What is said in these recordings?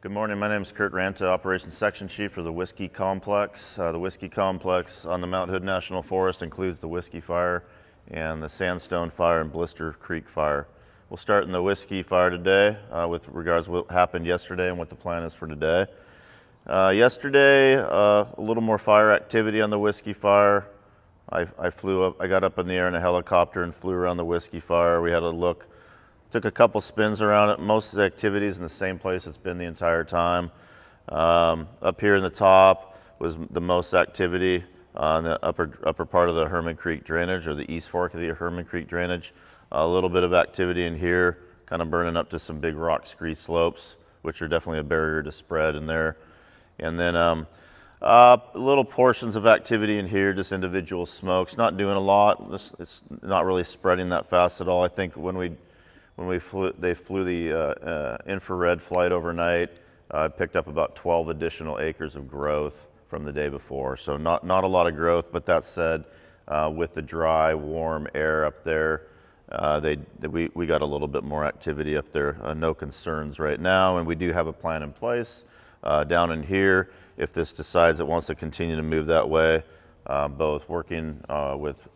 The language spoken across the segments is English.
Good morning, my name is Kurt Ranta, Operations Section Chief for the Whisky Complex. The Whisky Complex on the Mount Hood National Forest includes the Whisky Fire and the Sandstone Fire and Blister Creek Fire. We'll start in the Whisky Fire today with regards to what happened yesterday and what the plan is for today. Yesterday, a little more fire activity on the Whisky Fire. I got up in the air in a helicopter and flew around the Whisky Fire. We had a look. Took a couple spins around it. Most of the activity is in the same place it's been the entire time. Up here in the top was the most activity on the upper part of the Herman Creek drainage, or the east fork of the Herman Creek drainage. A little bit of activity in here, kind of burning up to some big rock scree slopes, which are definitely a barrier to spread in there. And then little portions of activity in here, just individual smokes, not doing a lot. It's not really spreading that fast at all. I think when they flew the infrared flight overnight, picked up about 12 additional acres of growth from the day before. So not a lot of growth, but that said, with the dry, warm air up there, we got a little bit more activity up there. No concerns right now, and we do have a plan in place down in here if this decides it wants to continue to move that way, both working with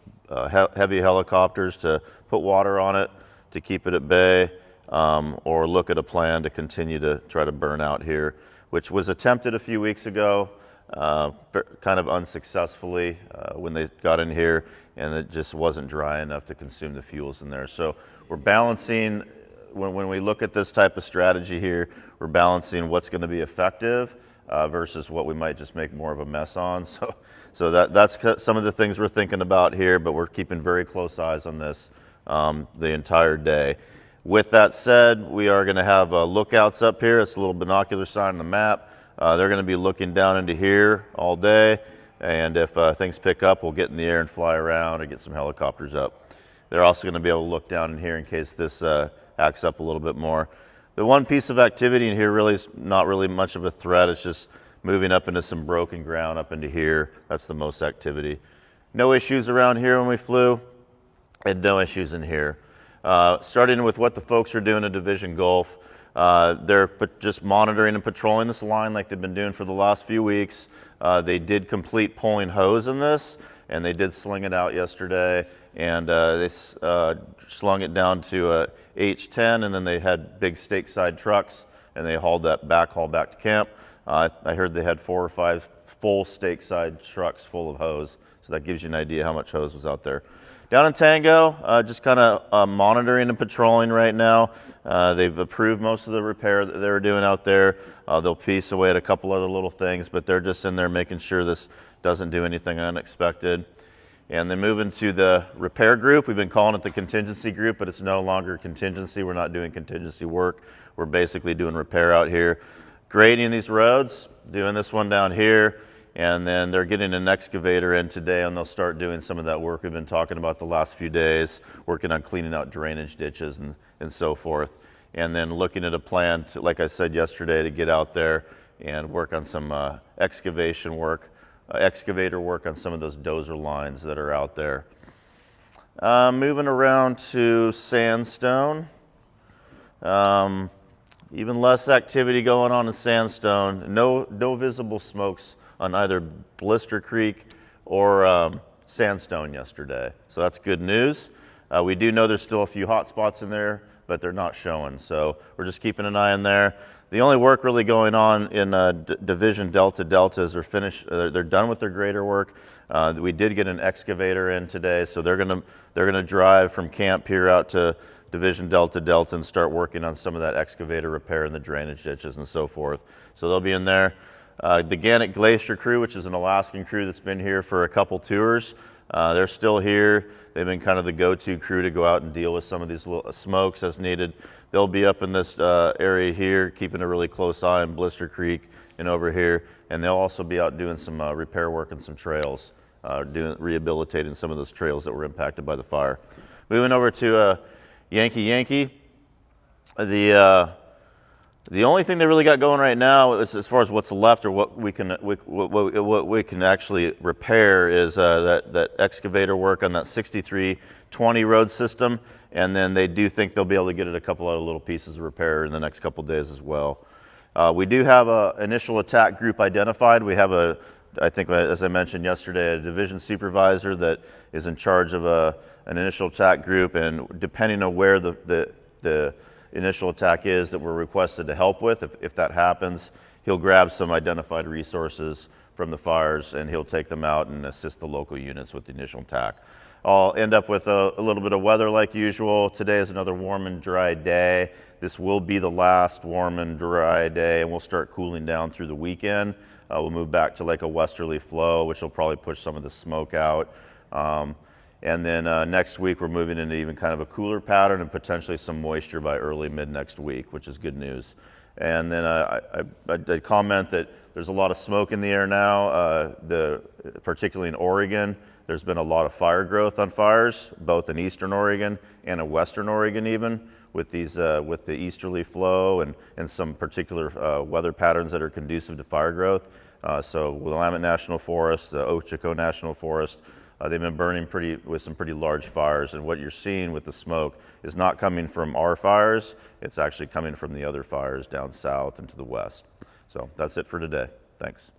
heavy helicopters to put water on it, to keep it at bay, or look at a plan to continue to try to burn out here, which was attempted a few weeks ago, kind of unsuccessfully when they got in here, and it just wasn't dry enough to consume the fuels in there. So we're balancing, when we look at this type of strategy here, we're balancing what's going to be effective versus what we might just make more of a mess on. So that's some of the things we're thinking about here, but we're keeping very close eyes on this the entire day. With that said, we are going to have lookouts up here. It's a little binocular sign on the map. They're going to be looking down into here all day, and if things pick up, we'll get in the air and fly around or get some helicopters up. They're also going to be able to look down in here in case this acts up a little bit more. The one piece of activity in here really is not really much of a threat. It's just moving up into some broken ground up into here. That's the most activity. No issues around here when we flew. And no issues in here. Starting with what the folks are doing at Division Gulf, they're just monitoring and patrolling this line like they've been doing for the last few weeks. They did complete pulling hose in this, and they did sling it out yesterday, and they slung it down to H10, and then they had big stake-side trucks, and they hauled that backhaul back to camp. I heard they had 4 or 5 full stake-side trucks full of hose, so that gives you an idea how much hose was out there. Down in Tango, just kind of monitoring and patrolling right now. They've approved most of the repair that they're doing out there. They'll piece away at a couple other little things, but they're just in there making sure this doesn't do anything unexpected. And then moving to the repair group, we've been calling it the contingency group, but it's no longer contingency. We're not doing contingency work. We're basically doing repair out here. Grading these roads, doing this one down here. And then they're getting an excavator in today, and they'll start doing some of that work we've been talking about the last few days, working on cleaning out drainage ditches and so forth. And then looking at a plan, to, like I said yesterday, to get out there and work on some excavator work on some of those dozer lines that are out there. Moving around to Sandstone. Even less activity going on in Sandstone. No visible smokes on either Blister Creek or Sandstone yesterday. So that's good news. We do know there's still a few hot spots in there, but they're not showing. So we're just keeping an eye on there. The only work really going on in Division Delta is they're done with their grader work. We did get an excavator in today, so they're gonna drive from camp here out to Division Delta and start working on some of that excavator repair in the drainage ditches and so forth. So they'll be in there. The Gannett Glacier crew, which is an Alaskan crew that's been here for a couple tours, they're still here. They've been kind of the go-to crew to go out and deal with some of these little smokes as needed. They'll be up in this area here, keeping a really close eye on Blister Creek and over here. And they'll also be out doing some repair work on some trails, rehabilitating some of those trails that were impacted by the fire. Moving over to Yankee. The only thing they really got going right now, as far as what's left or what we can actually repair, is that excavator work on that 6320 road system, and then they do think they'll be able to get it a couple other little pieces of repair in the next couple days as well. We do have an initial attack group identified. We have I think as I mentioned yesterday, a division supervisor that is in charge of an initial attack group, and depending on where the initial attack is that we're requested to help with, if that happens, he'll grab some identified resources from the fires and he'll take them out and assist the local units with the initial attack. I'll end up with a little bit of weather like usual. Today is another warm and dry day. This will be the last warm and dry day, and we'll start cooling down through the weekend. We'll move back to like a westerly flow, which will probably push some of the smoke out. And then next week we're moving into even kind of a cooler pattern and potentially some moisture by early mid next week, which is good news. And then I comment that there's a lot of smoke in the air now, particularly in Oregon. There's been a lot of fire growth on fires, both in eastern Oregon and in western Oregon even, with the easterly flow and some particular weather patterns that are conducive to fire growth. So Willamette National Forest, the Ochoco National Forest, they've been burning with some pretty large fires, and what you're seeing with the smoke is not coming from our fires, it's actually coming from the other fires down south and to the west. So that's it for today. Thanks.